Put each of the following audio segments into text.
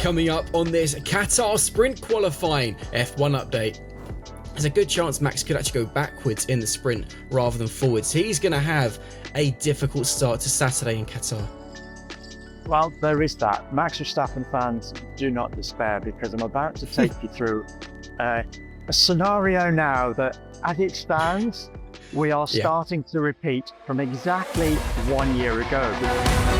Coming up on this Qatar Sprint qualifying F1 update. There's a good chance Max could actually go backwards in the sprint rather than forwards. He's going to have a difficult start to Saturday in Qatar. Well, there is that. Max Verstappen fans, do not despair, because I'm about to take you through a scenario now that, as it stands, we are starting to repeat from exactly 1 year ago.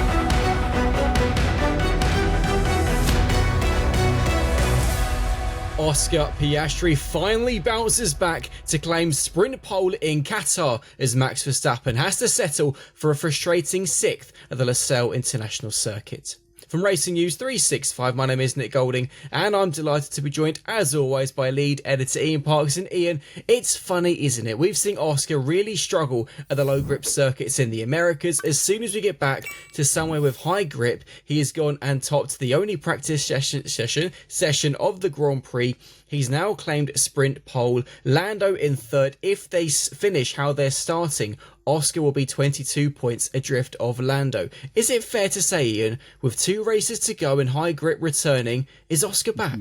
Oscar Piastri finally bounces back to claim sprint pole in Qatar as Max Verstappen has to settle for a frustrating 6th at the Lusail International Circuit. From Racing News 365, my name is Nick Golding, and I'm delighted to be joined, as always, by lead editor Ian Parks. And Ian, it's funny, isn't it? We've seen Oscar really struggle at the low grip circuits in the Americas. As soon as we get back to somewhere with high grip, he has gone and topped the only practice session of the Grand Prix. He's now claimed sprint pole. Lando in 3rd. If they finish how they're starting, Oscar will be 22 points adrift of Lando. Is it fair to say, Ian, with 2 races to go and high grip returning, is Oscar back?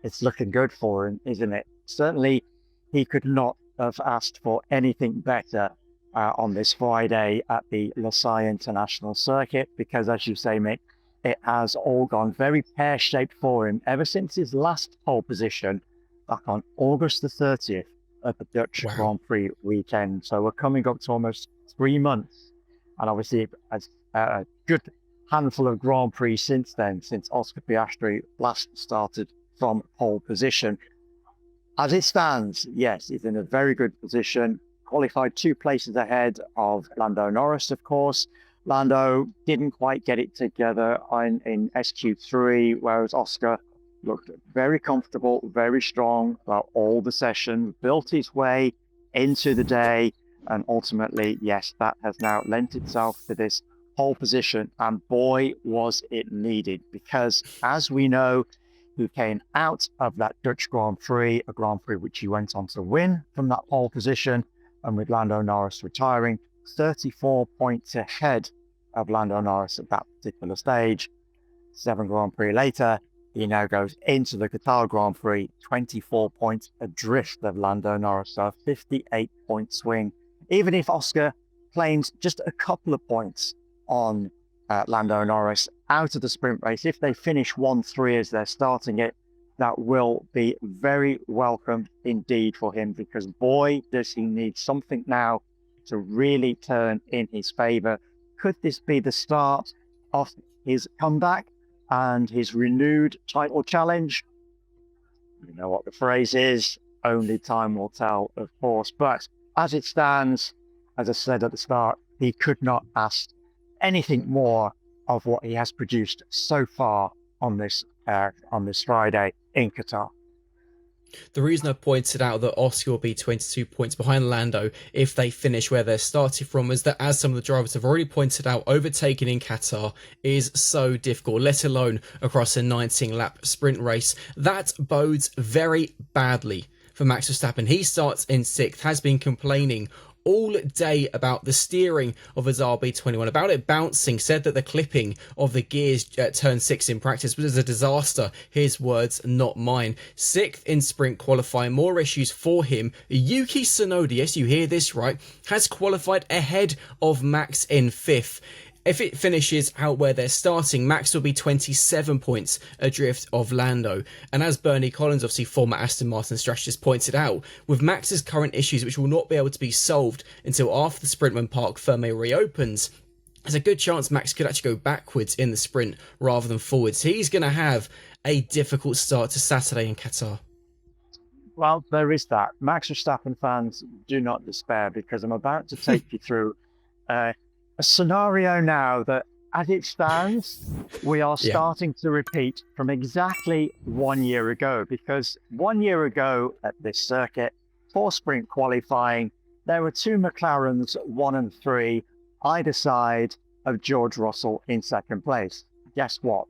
It's looking good for him, isn't it? Certainly, he could not have asked for anything better on this Friday at the Lusail International Circuit, because, as you say, Mick, it has all gone very pear-shaped for him ever since his last pole position back on August the 30th at the Dutch Grand Prix weekend. So we're coming up to almost 3 months, and obviously a good handful of Grand Prix since then, since Oscar Piastri last started from pole position. As it stands, yes, he's in a very good position. Qualified 2 places ahead of Lando Norris, of course. Lando didn't quite get it together in SQ3, whereas Oscar looked very comfortable, very strong throughout all the session, built his way into the day, and ultimately, yes, that has now lent itself to this pole position, and boy, was it needed, because as we know, he came out of that Dutch Grand Prix, a Grand Prix which he went on to win from that pole position, and with Lando Norris retiring, 34 points ahead of Lando Norris at that particular stage. 7 Grand Prix later, he now goes into the Qatar Grand Prix, 24 points adrift of Lando Norris, so a 58-point swing. Even if Oscar claims just a couple of points on Lando Norris out of the sprint race, if they finish 1-3 as they're starting it, that will be very welcome indeed for him, because boy, does he need something now to really turn in his favour. Could this be the start of his comeback and his renewed title challenge? You know what the phrase is, only time will tell, of course. But as it stands, as I said at the start, he could not ask anything more of what he has produced so far on this Friday in Qatar. The reason I pointed out that Oscar will be 22 points behind Lando if they finish where they're starting from is that, as some of the drivers have already pointed out, overtaking in Qatar is so difficult, let alone across a 19-lap sprint race. That bodes very badly for Max Verstappen. He starts in 6th, has been complaining all day about the steering of his RB21, about it bouncing, said that the clipping of the gears at turn 6 in practice was a disaster. His words, not mine. 6th in sprint qualifying, more issues for him. Yuki Tsunoda, yes, you hear this right, has qualified ahead of Max in 5th. If it finishes out where they're starting, Max will be 27 points adrift of Lando. And as Bernie Collins, obviously former Aston Martin strategist, pointed out, with Max's current issues, which will not be able to be solved until after the sprint when Parc Fermé reopens, there's a good chance Max could actually go backwards in the sprint rather than forwards. He's going to have a difficult start to Saturday in Qatar. Well, there is that. Max Verstappen fans, do not despair, because I'm about to take you through a scenario now that, as it stands, we are starting to repeat from exactly 1 year ago, because 1 year ago at this circuit, for sprint qualifying, there were 2 McLarens, 1 and 3, either side of George Russell in 2nd place. Guess what?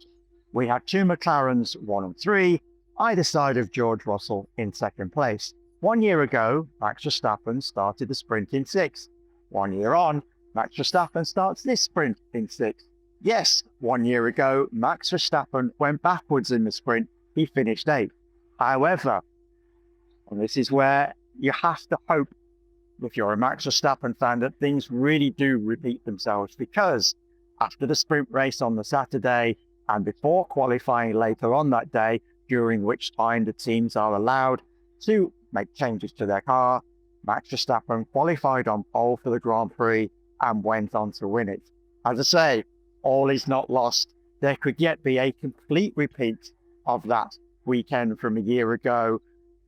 We had 2 McLarens, 1 and 3, either side of George Russell in 2nd place. 1 year ago, Max Verstappen started the sprint in 6th. 1 year on, Max Verstappen starts this sprint in 6th. Yes, 1 year ago, Max Verstappen went backwards in the sprint. He finished 8th. However, and this is where you have to hope, if you're a Max Verstappen fan, that things really do repeat themselves, because after the sprint race on the Saturday and before qualifying later on that day, during which time the teams are allowed to make changes to their car, Max Verstappen qualified on pole for the Grand Prix and went on to win it. As I say, all is not lost. There could yet be a complete repeat of that weekend from a year ago.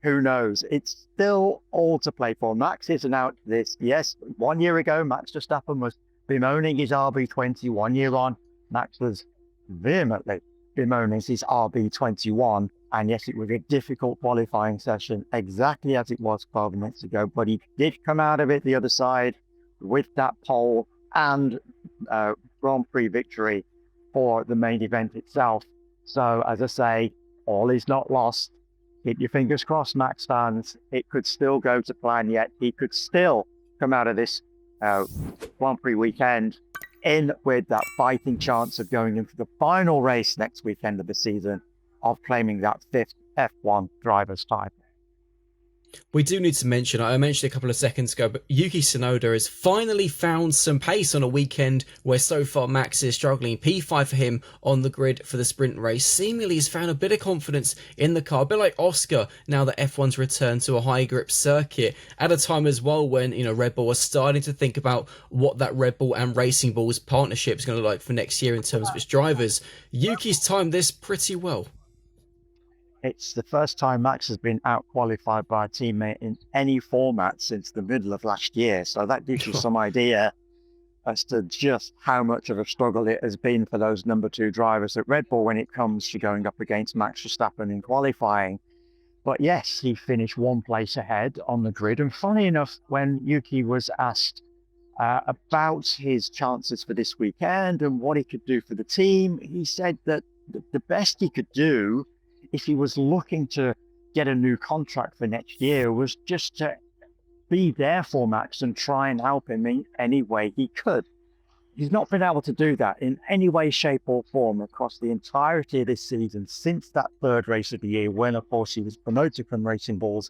Who knows? It's still all to play for. Max isn't out this. Yes, 1 year ago, Max Verstappen was bemoaning his RB20. 1 year on, Max was vehemently bemoaning his RB21. And yes, it was a difficult qualifying session, exactly as it was 12 minutes ago. But he did come out of it the other side with that pole and Grand Prix victory for the main event itself. So, as I say, all is not lost. Keep your fingers crossed, Max fans. It could still go to plan yet. He could still come out of this Grand Prix weekend in with that fighting chance of going into the final race next weekend of the season, of claiming that 5th F1 driver's title. We do need to mention, I mentioned a couple of seconds ago, but Yuki Tsunoda has finally found some pace on a weekend where so far Max is struggling. P5 for him on the grid for the sprint race. Seemingly he's found a bit of confidence in the car, a bit like Oscar, now that F1's returned to a high grip circuit, at a time as well when, Red Bull was starting to think about what that Red Bull and Racing Bull's partnership is going to look like for next year in terms of its drivers. Yuki's timed this pretty well. It's the first time Max has been out-qualified by a teammate in any format since the middle of last year. So that gives you some idea as to just how much of a struggle it has been for those number 2 drivers at Red Bull when it comes to going up against Max Verstappen in qualifying. But yes, he finished 1 place ahead on the grid. And funny enough, when Yuki was asked about his chances for this weekend and what he could do for the team, he said that the best he could do, if he was looking to get a new contract for next year, was just to be there for Max and try and help him in any way he could. He's not been able to do that in any way, shape or form across the entirety of this season since that 3rd race of the year, when of course he was promoted from Racing Bulls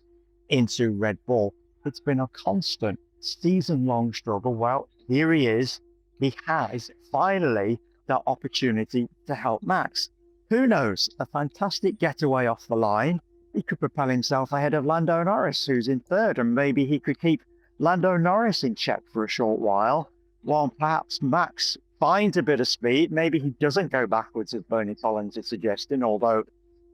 into Red Bull. It's been a constant season-long struggle. Well, here he is. He has finally that opportunity to help Max. Who knows? A fantastic getaway off the line. He could propel himself ahead of Lando Norris, who's in 3rd, and maybe he could keep Lando Norris in check for a short while perhaps Max finds a bit of speed. Maybe he doesn't go backwards, as Bernie Collins is suggesting, although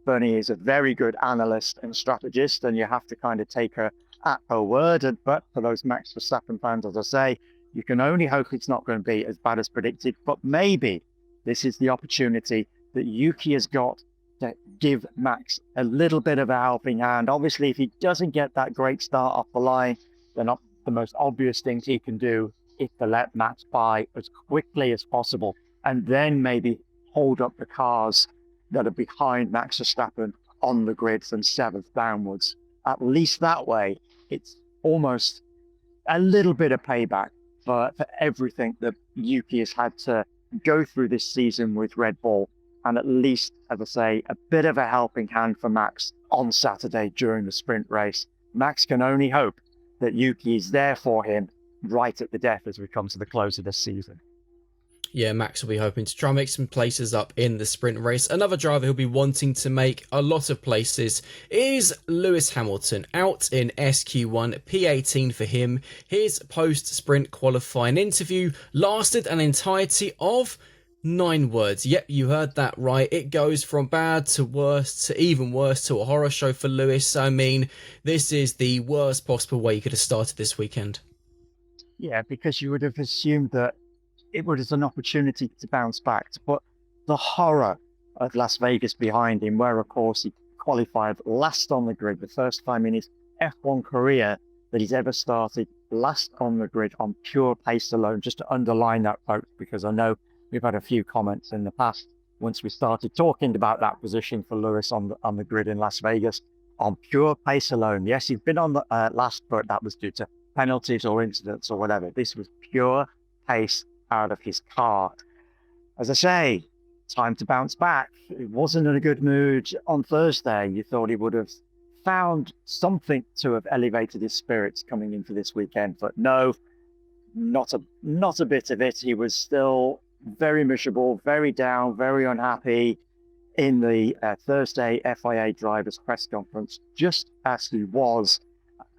Bernie is a very good analyst and strategist, and you have to kind of take her at her word. But for those Max Verstappen fans, as I say, you can only hope it's not going to be as bad as predicted. But maybe this is the opportunity that Yuki has got to give Max a little bit of a helping hand. Obviously, if he doesn't get that great start off the line, then the most obvious things he can do is to let Max by as quickly as possible, and then maybe hold up the cars that are behind Max Verstappen on the grid from 7th downwards. At least that way, it's almost a little bit of payback for everything that Yuki has had to go through this season with Red Bull. And at least, as I say, a bit of a helping hand for Max on Saturday during the sprint race. Max can only hope that Yuki is there for him right at the death as we come to the close of this season. Yeah, Max will be hoping to try and make some places up in the sprint race. Another driver who'll be wanting to make a lot of places is Lewis Hamilton, out in SQ1, P18 for him. His post-sprint qualifying interview lasted an entirety of 9 words. Yep, you heard that right. It goes from bad to worse to even worse to a horror show for Lewis. I mean, this is the worst possible way you could have started this weekend. Yeah, because you would have assumed that it was an opportunity to bounce back, to put the horror of Las Vegas behind him, where of course he qualified last on the grid, the first time in his F1 career that he's ever started last on the grid on pure pace alone. Just to underline that, folks, because I know we've had a few comments in the past once we started talking about that position for Lewis on the grid in Las Vegas on pure pace alone. Yes, he's been on the last, but that was due to penalties or incidents or whatever. This was pure pace out of his car. as I say, time to bounce back. It wasn't in a good mood on Thursday. You thought he would have found something to have elevated his spirits coming into this weekend, but no, not a bit of it. He was still very miserable, very down, very unhappy in the Thursday FIA drivers press conference, just as he was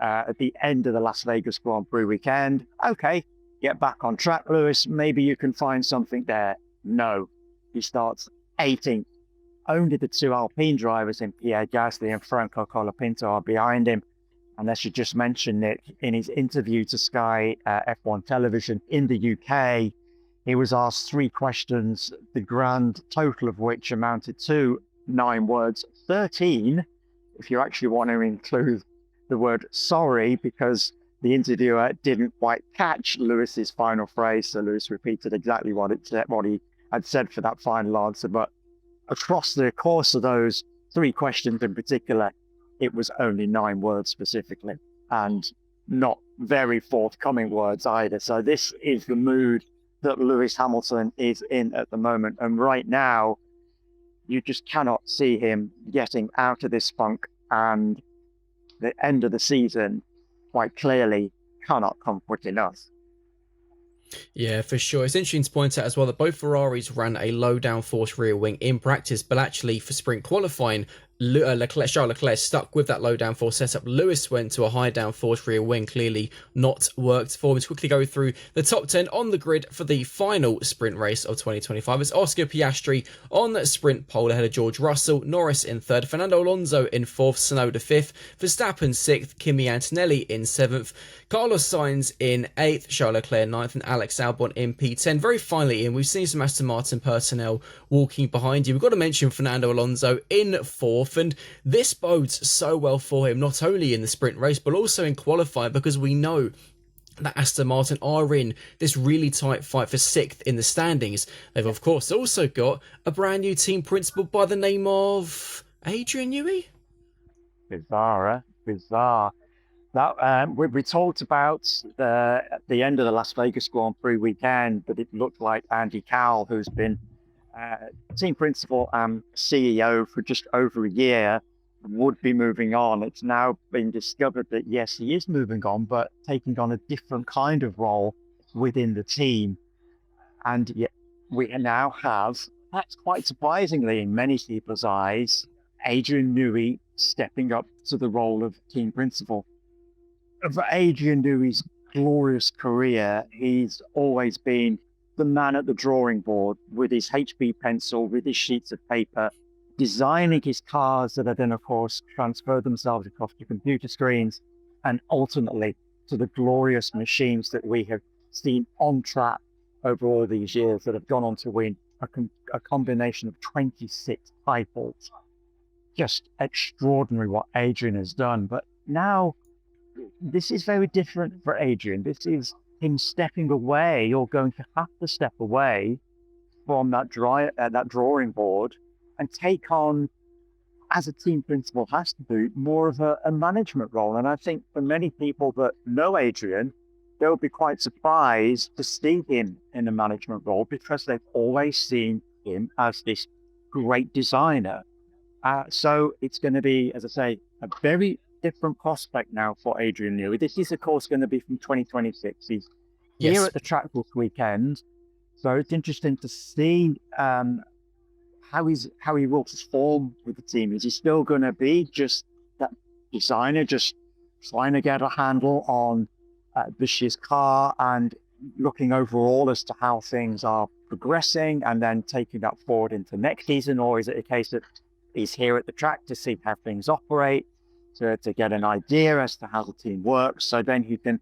at the end of the Las Vegas Grand Prix weekend. Okay, get back on track, Lewis. Maybe you can find something there. No, he starts 18th. Only the two Alpine drivers in Pierre Gasly and Franco Colapinto are behind him. And I should just mention, Nick, in his interview to Sky F1 Television in the UK, he was asked 3 questions, the grand total of which amounted to 9 words, 13, if you actually want to include the word sorry, because the interviewer didn't quite catch Lewis's final phrase. So Lewis repeated exactly what he had said for that final answer. But across the course of those 3 questions in particular, it was only 9 words specifically, and not very forthcoming words either. So this is the mood that Lewis Hamilton is in at the moment. And right now, you just cannot see him getting out of this funk, and the end of the season quite clearly cannot come quick enough. Yeah, for sure. It's interesting to point out as well that both Ferraris ran a low downforce rear wing in practice, but actually for sprint qualifying, Charles Leclerc stuck with that low downforce setup. Lewis went to a high downforce rear wing, clearly not worked for him. Let's quickly go through the top 10 on the grid for the final sprint race of 2025. It's Oscar Piastri on the sprint pole ahead of George Russell, Norris in 3rd, Fernando Alonso in 4th, Tsunoda 5th, Verstappen 6th, Kimi Antonelli in 7th, Carlos Sainz in 8th, Charles Leclerc 9th, and Alex Albon in P10. Very finally in, we've seen some Aston Martin personnel walking behind you. We've got to mention Fernando Alonso in 4th, and this bodes so well for him, not only in the sprint race, but also in qualifying, because we know that Aston Martin are in this really tight fight for 6th in the standings. They've, of course, also got a brand new team principal by the name of Adrian Newey. Bizarre. That we talked about at the end of the Las Vegas Grand Prix weekend, but it looked like Andy Cowell, who's been team principal and CEO for just over a year, would be moving on. It's now been discovered that yes, he is moving on, but taking on a different kind of role within the team. And yet we now have, that's quite surprisingly in many people's eyes, Adrian Newey stepping up to the role of team principal. For Adrian Newey's glorious career, he's always been the man at the drawing board with his HB pencil, with his sheets of paper, designing his cars that are then, of course, transfer themselves across the computer screens and ultimately to the glorious machines that we have seen on track over all these years that have gone on to win a combination of 26 titles. Just extraordinary what Adrian has done. But now, this is very different for Adrian. This is him stepping away, or going to have to step away from that drawing board and take on, as a team principal has to do, more of a management role. And I think for many people that know Adrian, they'll be quite surprised to see him in a management role, because they've always seen him as this great designer. So it's going to be, as I say, a very different prospect now for Adrian Newey. This is, of course, going to be from 2026. He's here at the track this weekend, so it's interesting to see how he will perform with the team. Is he still going to be just that designer, just trying to get a handle on this year's car and looking overall as to how things are progressing and then taking that forward into next season? Or is it a case that he's here at the track to see how things operate, to get an idea as to how the team works, so then he can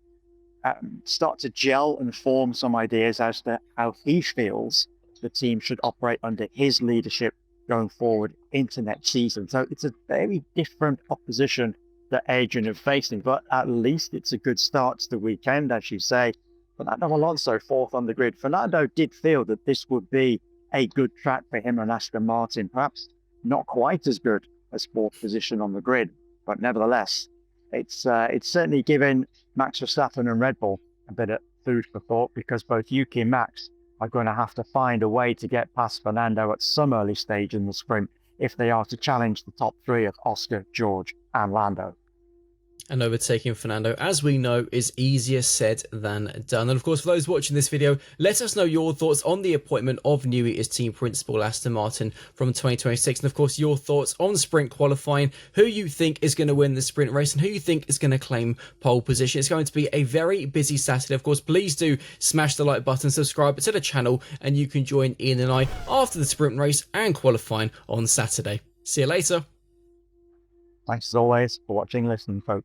start to gel and form some ideas as to how he feels the team should operate under his leadership going forward into next season? So it's a very different opposition that Adrian is facing, but at least it's a good start to the weekend, as you say. Fernando Alonso 4th on the grid. Fernando did feel that this would be a good track for him and Aston Martin, perhaps not quite as good as 4th position on the grid, but nevertheless, it's certainly given Max Verstappen and Red Bull a bit of food for thought, because both Yuki and Max are going to have to find a way to get past Fernando at some early stage in the sprint if they are to challenge the top three of Oscar, George and Lando. And overtaking Fernando, as we know, is easier said than done. And of course, for those watching this video, let us know your thoughts on the appointment of NEWEY as team principal Aston Martin from 2026. And of course, your thoughts on sprint qualifying, who you think is going to win the sprint race and who you think is going to claim pole position. It's going to be a very busy Saturday. Of course, please do smash the like button, subscribe to the channel, and you can join Ian and I after the sprint race and qualifying on Saturday. See you later. Thanks as always for watching and listening, folks.